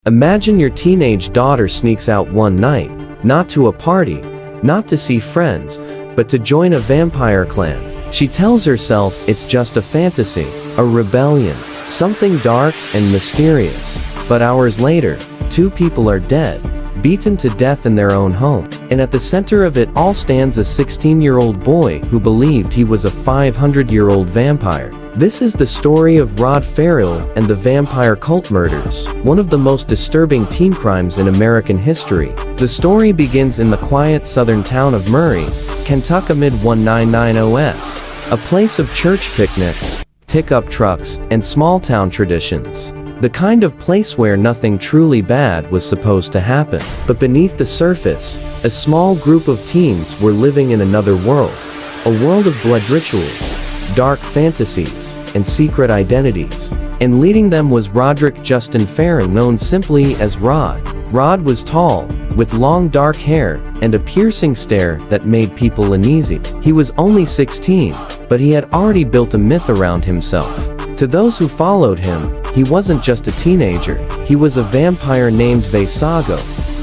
Imagine your teenage daughter sneaks out one night, not to a party, not to see friends, but to join a vampire clan. She tells herself it's just a fantasy, a rebellion, something dark and mysterious. But hours later, two people are dead, beaten to death in their own home. And at the center of it all stands a 16-year-old boy who believed he was a 500-year-old vampire. This is the story of Rod Ferrell and the vampire cult murders, one of the most disturbing teen crimes in American history. The story begins in the quiet southern town of Murray, Kentucky amid 1990s, a place of church picnics, pickup trucks, and small-town traditions. The kind of place where nothing truly bad was supposed to happen. But beneath the surface, a small group of teens were living in another world. A world of blood rituals, dark fantasies, and secret identities. And leading them was Roderick Justin Farron, known simply as Rod. Rod was tall, with long dark hair, and a piercing stare that made people uneasy. He was only 16, but he had already built a myth around himself. To those who followed him, he wasn't just a teenager, he was a vampire named Vesago,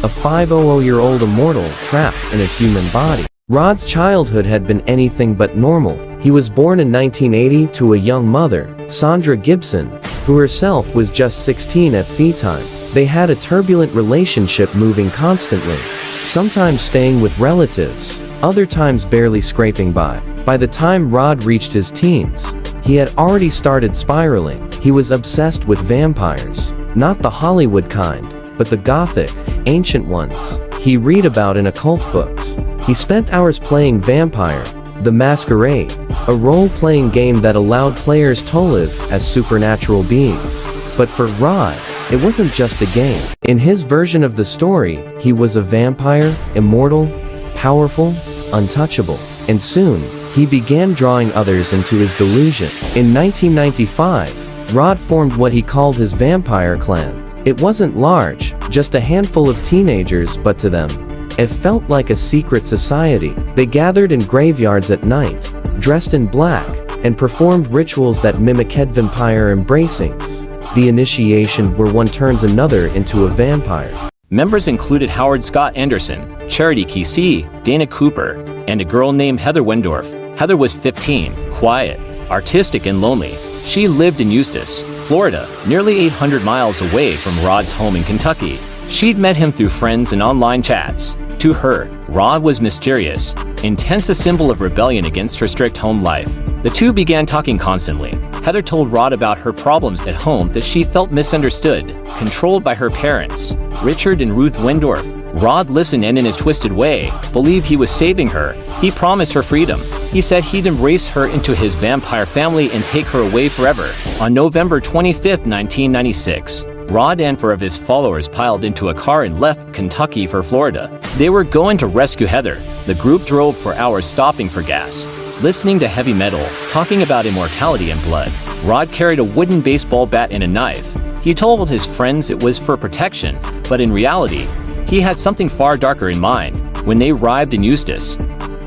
a 500-year-old immortal trapped in a human body. Rod's childhood had been anything but normal. He was born in 1980 to a young mother, Sandra Gibson, who herself was just 16 at the time. They had a turbulent relationship, moving constantly, sometimes staying with relatives, other times barely scraping by. By the time Rod reached his teens, he had already started spiraling. He was obsessed with vampires, not the Hollywood kind, but the gothic, ancient ones he read about in occult books. He spent hours playing Vampire: The Masquerade, a role-playing game that allowed players to live as supernatural beings. But for Rod, it wasn't just a game. In his version of the story, he was a vampire, immortal, powerful, untouchable. And soon, he began drawing others into his delusion. In 1995, Rod formed what he called his vampire clan. It wasn't large, just a handful of teenagers, but to them, it felt like a secret society. They gathered in graveyards at night, dressed in black, and performed rituals that mimicked vampire embracings. The initiation where one turns another into a vampire. Members included Howard Scott Anderson, Charity Kesey, Dana Cooper, and a girl named Heather Wendorf. Heather was 15, quiet, artistic, and lonely. She lived in Eustis, Florida, nearly 800 miles away from Rod's home in Kentucky. She'd met him through friends and online chats. To her, Rod was mysterious, intense, a symbol of rebellion against her strict home life. The two began talking constantly. Heather told Rod about her problems at home, that she felt misunderstood, controlled by her parents, Richard and Ruth Wendorf. Rod listened and in his twisted way, believed he was saving her. He promised her freedom. He said he'd embrace her into his vampire family and take her away forever. On November 25, 1996, Rod and four of his followers piled into a car and left Kentucky for Florida. They were going to rescue Heather. The group drove for hours, stopping for gas, listening to heavy metal, talking about immortality and blood. Rod carried a wooden baseball bat and a knife. He told his friends it was for protection, but in reality, he had something far darker in mind. When they arrived in Eustis,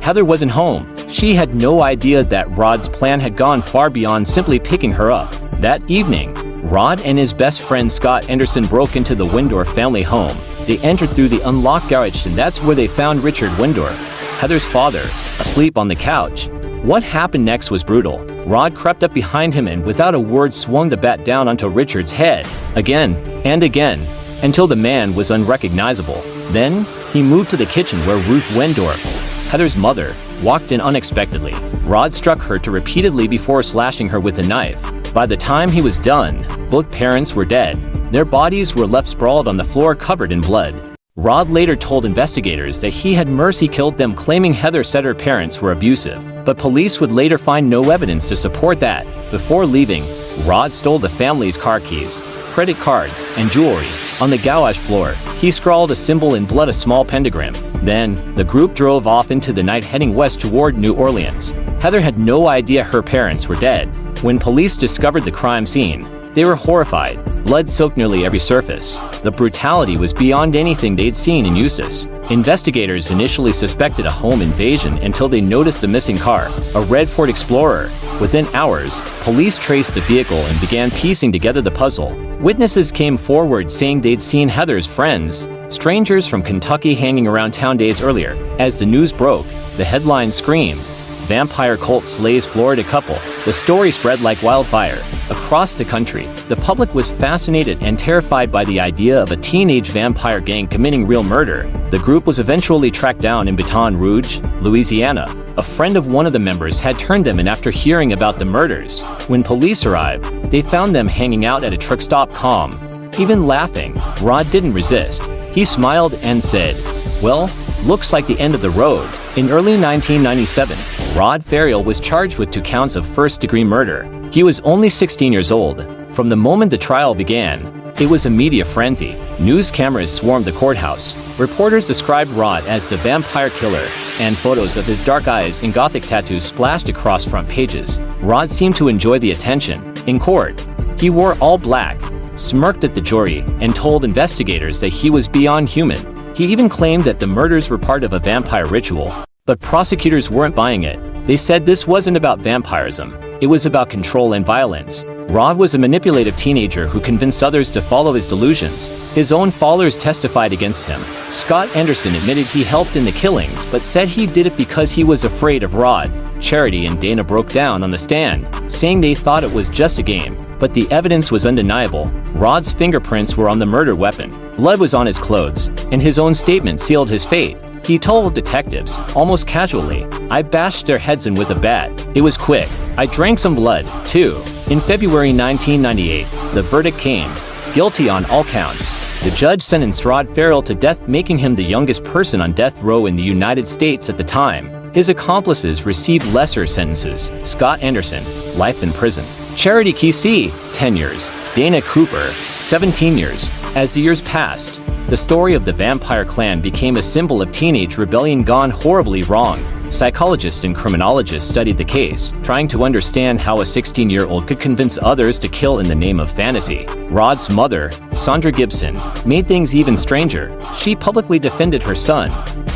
Heather wasn't home. She had no idea that Rod's plan had gone far beyond simply picking her up. That evening, Rod and his best friend Scott Anderson broke into the Wendorf family home. They entered through the unlocked garage, and that's where they found Richard Wendorf, Heather's father, asleep on the couch. What happened next was brutal. Rod crept up behind him and without a word swung the bat down onto Richard's head, again and again, until the man was unrecognizable. Then, he moved to the kitchen where Ruth Wendorf, Heather's mother, walked in unexpectedly. Rod struck her repeatedly before slashing her with a knife. By the time he was done, both parents were dead. Their bodies were left sprawled on the floor, covered in blood. Rod later told investigators that he had mercy killed them, claiming Heather said her parents were abusive. But police would later find no evidence to support that. Before leaving, Rod stole the family's car keys, credit cards, and jewelry. On the garage floor, he scrawled a symbol in blood, a small pentagram. Then, the group drove off into the night, heading west toward New Orleans. Heather had no idea her parents were dead. When police discovered the crime scene, they were horrified. Blood soaked nearly every surface. The brutality was beyond anything they'd seen in Eustis. Investigators initially suspected a home invasion until they noticed the missing car, a red Ford Explorer. Within hours, police traced the vehicle and began piecing together the puzzle. Witnesses came forward saying they'd seen Heather's friends, strangers from Kentucky, hanging around town days earlier. As the news broke, the headline screamed, "Vampire cult slays Florida couple." The story spread like wildfire across the country. The public was fascinated and terrified by the idea of a teenage vampire gang committing real murder. The group was eventually tracked down in Baton Rouge, Louisiana. A friend of one of the members had turned them in after hearing about the murders. When police arrived, they found them hanging out at a truck stop, calm, even laughing. Rod didn't resist. He smiled and said, "Well, looks like the end of the road." In early 1997, Rod Ferrell was charged with 2 counts of first-degree murder. He was only 16 years old. From the moment the trial began, it was a media frenzy. News cameras swarmed the courthouse. Reporters described Rod as the vampire killer, and photos of his dark eyes and gothic tattoos splashed across front pages. Rod seemed to enjoy the attention. In court, he wore all black, smirked at the jury, and told investigators that he was beyond human. He even claimed that the murders were part of a vampire ritual. But prosecutors weren't buying it. They said this wasn't about vampirism. It was about control and violence. Rod was a manipulative teenager who convinced others to follow his delusions. His own followers testified against him. Scott Anderson admitted he helped in the killings, but said he did it because he was afraid of Rod. Charity and Dana broke down on the stand, saying they thought it was just a game. But the evidence was undeniable. Rod's fingerprints were on the murder weapon. Blood was on his clothes, and his own statement sealed his fate. He told detectives, almost casually, "I bashed their heads in with a bat. It was quick. I drank some blood, too." In February 1998, the verdict came, guilty on all counts. The judge sentenced Rod Ferrell to death, making him the youngest person on death row in the United States at the time. His accomplices received lesser sentences. Scott Anderson, life in prison. Charity Key, 10 years. Dana Cooper, 17 years. As the years passed, the story of the vampire clan became a symbol of teenage rebellion gone horribly wrong. Psychologists and criminologists studied the case, trying to understand how a 16-year-old could convince others to kill in the name of fantasy. Rod's mother, Sandra Gibson, made things even stranger. She publicly defended her son,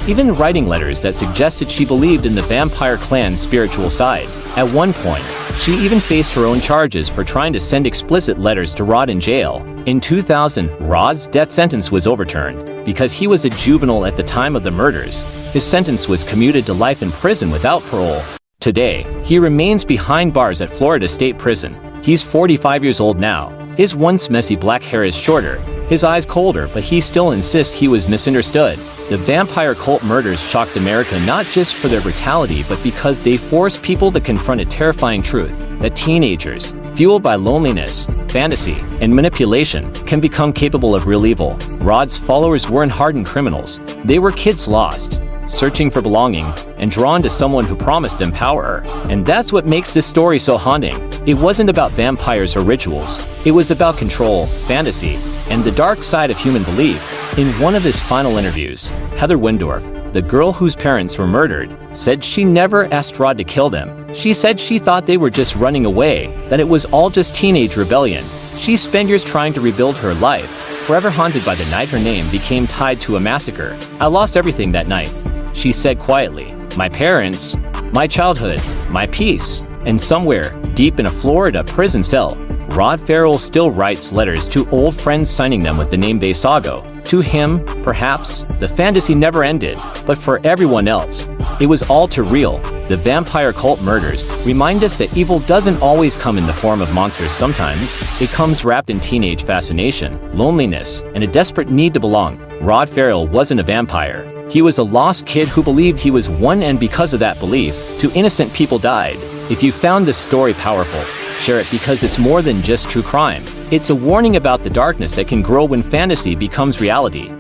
even writing letters that suggested she believed in the vampire clan's spiritual side. At one point, she even faced her own charges for trying to send explicit letters to Rod in jail. In 2000, Rod's death sentence was overturned. Because he was a juvenile at the time of the murders, his sentence was commuted to life in prison without parole. Today, he remains behind bars at Florida State Prison. He's 45 years old now. His once messy black hair is shorter, his eyes colder, but he still insists he was misunderstood. The vampire cult murders shocked America not just for their brutality, but because they forced people to confront a terrifying truth, that teenagers, fueled by loneliness, fantasy, and manipulation, can become capable of real evil. Rod's followers weren't hardened criminals. They were kids lost, searching for belonging, and drawn to someone who promised them power. And that's what makes this story so haunting. It wasn't about vampires or rituals. It was about control, fantasy, and the dark side of human belief. In one of his final interviews, Heather Wendorf, the girl whose parents were murdered, said she never asked Rod to kill them. She said she thought they were just running away, that it was all just teenage rebellion. She spent years trying to rebuild her life, forever haunted by the night her name became tied to a massacre. "I lost everything that night," she said quietly. "My parents, my childhood, my peace." And somewhere, deep in a Florida prison cell, Rod Ferrell still writes letters to old friends, signing them with the name Vasago. To him, perhaps, the fantasy never ended, but for everyone else, it was all too real. The vampire cult murders remind us that evil doesn't always come in the form of monsters. Sometimes, it comes wrapped in teenage fascination, loneliness, and a desperate need to belong. Rod Ferrell wasn't a vampire. He was a lost kid who believed he was one, and because of that belief, 2 innocent people died. If you found this story powerful, share it, because it's more than just true crime. It's a warning about the darkness that can grow when fantasy becomes reality.